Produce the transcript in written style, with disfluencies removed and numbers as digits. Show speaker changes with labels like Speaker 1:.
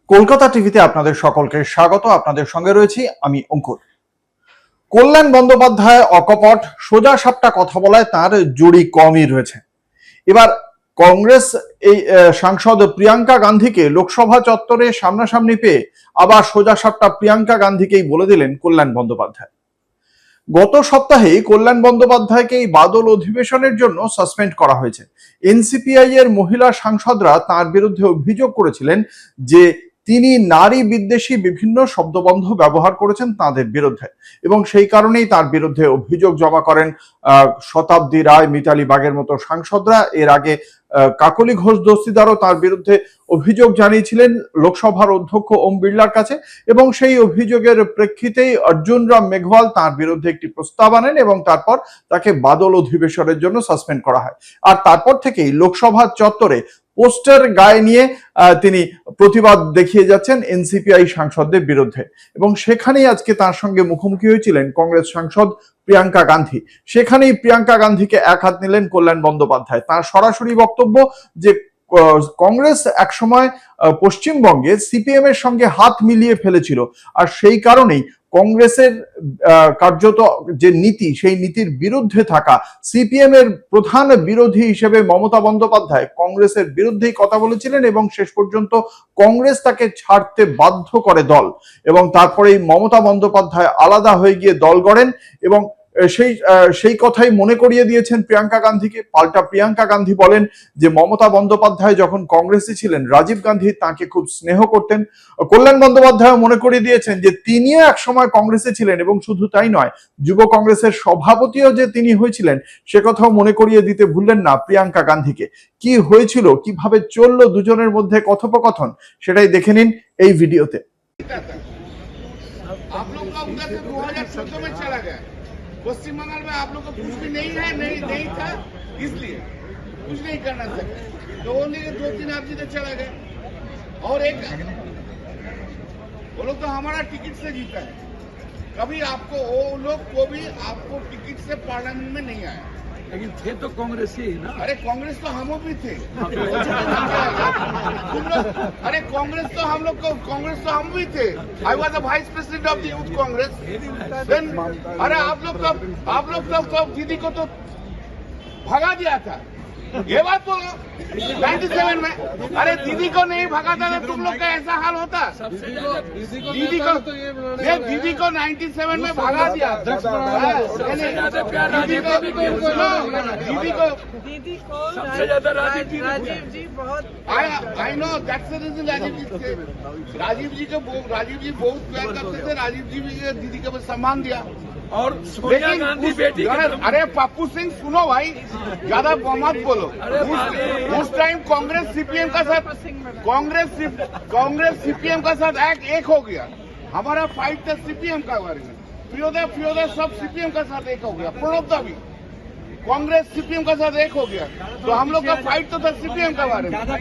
Speaker 1: কলকাতা টিভিতে আপনাদের সকলকে স্বাগত। আপনাদের সঙ্গে রয়েছি আমি অঙ্কুর। কল্যাণ বন্দ্যোপাধ্যায় অকপট, সোজা সাপটা কথা বলায় তার জুড়ি কমই রয়েছে। এবার কংগ্রেস এই সাংসদ প্রিয়াঙ্কা গান্ধীকে লোকসভা চত্বরে সামনাসামনি পেয়ে আবার সোজা সাপটা প্রিয়াঙ্কা গান্ধীকেই বলে দিলেন কল্যাণ বন্দ্যোপাধ্যায়। গত সপ্তাহেই কল্যাণ বন্দ্যোপাধ্যায়কে এই বাদল অধিবেশনের জন্য সাসপেন্ড করা হয়েছে। এনসিপিআই এর মহিলা সাংসদরা তার বিরুদ্ধে অভিযোগ করেছিলেন যে তিনি নারী বিদ্বেষী বিভিন্ন শব্দবন্ধ ব্যবহার করেছেন তাদের বিরুদ্ধে, এবং সেই কারণেই তার বিরুদ্ধে অভিযোগ জমা করেন শতাব্দী রায়, মিতালি বাগের মতো সাংসদরা। এর আগে কাকলি ঘোষ দস্তিদারও তার বিরুদ্ধে অভিযোগ জানিয়েছিলেন লোকসভার অধ্যক্ষ ওম বিড়লার কাছে, এবং সেই অভিযোগের প্রেক্ষিতেই অর্জুন রাম মেঘওয়াল তার বিরুদ্ধে একটি প্রস্তাব আনেন এবং তারপর তাকে বাদল অধিবেশনের জন্য সাসপেন্ড করা হয়। আর তারপর থেকেই লোকসভার চত্বরে পোস্টার গায়ে নিয়ে তিনি প্রতিবাদ দেখিয়ে যাচ্ছেন এনসিপিআই সাংসদদের বিরুদ্ধে, এবং সেখানেই আজকে তার সঙ্গে মুখোমুখি হয়েছিলেন কংগ্রেস সাংসদ প্রিয়াঙ্কা গান্ধী। সেখানেই প্রিয়াঙ্কা গান্ধীকে এক হাত নিলেন কল্যাণ বন্দ্যোপাধ্যায়। তার সরাসরি বক্তব্য যে কংগ্রেস একসময় পশ্চিমবঙ্গে সিপিএম এর সঙ্গে হাত মিলিয়ে ফেলেছিল, আর সেই কারণেই কংগ্রেসের কার্যত যে নীতি, সেই নীতির বিরুদ্ধে থাকা সিপিএম এর প্রধান বিরোধী হিসেবে মমতা বন্দ্যোপাধ্যায় কংগ্রেসের বিরুদ্ধেই কথা বলেছিলেন, এবং শেষ পর্যন্ত কংগ্রেস তাকে ছাড়তে বাধ্য করে দল, এবং তারপরেই মমতা বন্দ্যোপাধ্যায় আলাদা হয়ে গিয়ে দল গড়েন, এবং সেই কথাই মনে করিয়ে দিয়েছেন প্রিয়াঙ্কা গান্ধীকে। পাল্টা প্রিয়াঙ্কা গান্ধী বলেন যে মমতা বন্দ্যোপাধ্যায় যখন কংগ্রেসে ছিলেন রাজীব গান্ধী তাকে খুব স্নেহ করতেন। কল্যাণ বন্দ্যোপাধ্যায় মনে করিয়ে দিয়েছেন যে তিনিও একসময় কংগ্রেসে ছিলেন, এবং শুধু তাই নয়, যুব কংগ্রেসের সভাপতিও যে তিনি হয়েছিলেন সে কথাও মনে করিয়ে দিতে ভুললেন না প্রিয়াঙ্কা গান্ধীকে। কি হয়েছিল, কিভাবে চললো দুজনের মধ্যে কথোপকথন, সেটাই দেখে নিন এই ভিডিওতে।
Speaker 2: पश्चिम बंगाल में आप लोग को कुछ भी नहीं है, नहीं था, इसलिए कुछ नहीं करना सकते, तो ओनली 2-3 आप जीते चला गए। और एक वो लोग तो हमारा टिकट से जीता है, कभी आपको वो लोग को भी आपको टिकट से पार्लियामेंट में नहीं आया,
Speaker 3: लेकिन थे तो कांग्रेस ही ना।
Speaker 2: अरे कांग्रेस तो हम भी थे तुम लोग, अरे कांग्रेस तो हम लोग को, कांग्रेस तो हम भी थे। I was the vice president of the youth Congress. अरे आप लोग तो दीदी को तो भगा दिया था, ये बात बोलो 97 में। अरे दीदी को नहीं भगाता तो तुम लोग का ऐसा हाल होता। दीदी को 97 में भगा दिया।
Speaker 4: दीदी को सबसे ज्यादा राजीव जी बहुत,
Speaker 2: I know that's the reason. Rajiv ji बहुत प्यार करते थे। राजीव जी भी दीदी को सम्मान दिया।
Speaker 3: और सोनिया गांधी बेटी,
Speaker 2: अरे पप्पू सिंह सुनो भाई, ज्यादा मत बोलो। उस टाइम कांग्रेस सीपीएम का साथ, कांग्रेस सीपीएम का साथ एक हो गया। हमारा फाइट था सीपीएम का बारे में। फिरोदा सब सीपीएम का साथ एक हो गया। प्रणब भी कांग्रेस सीपीएम का साथ एक हो गया, तो हम लोग का फाइट तो था सीपीएम का बारे में।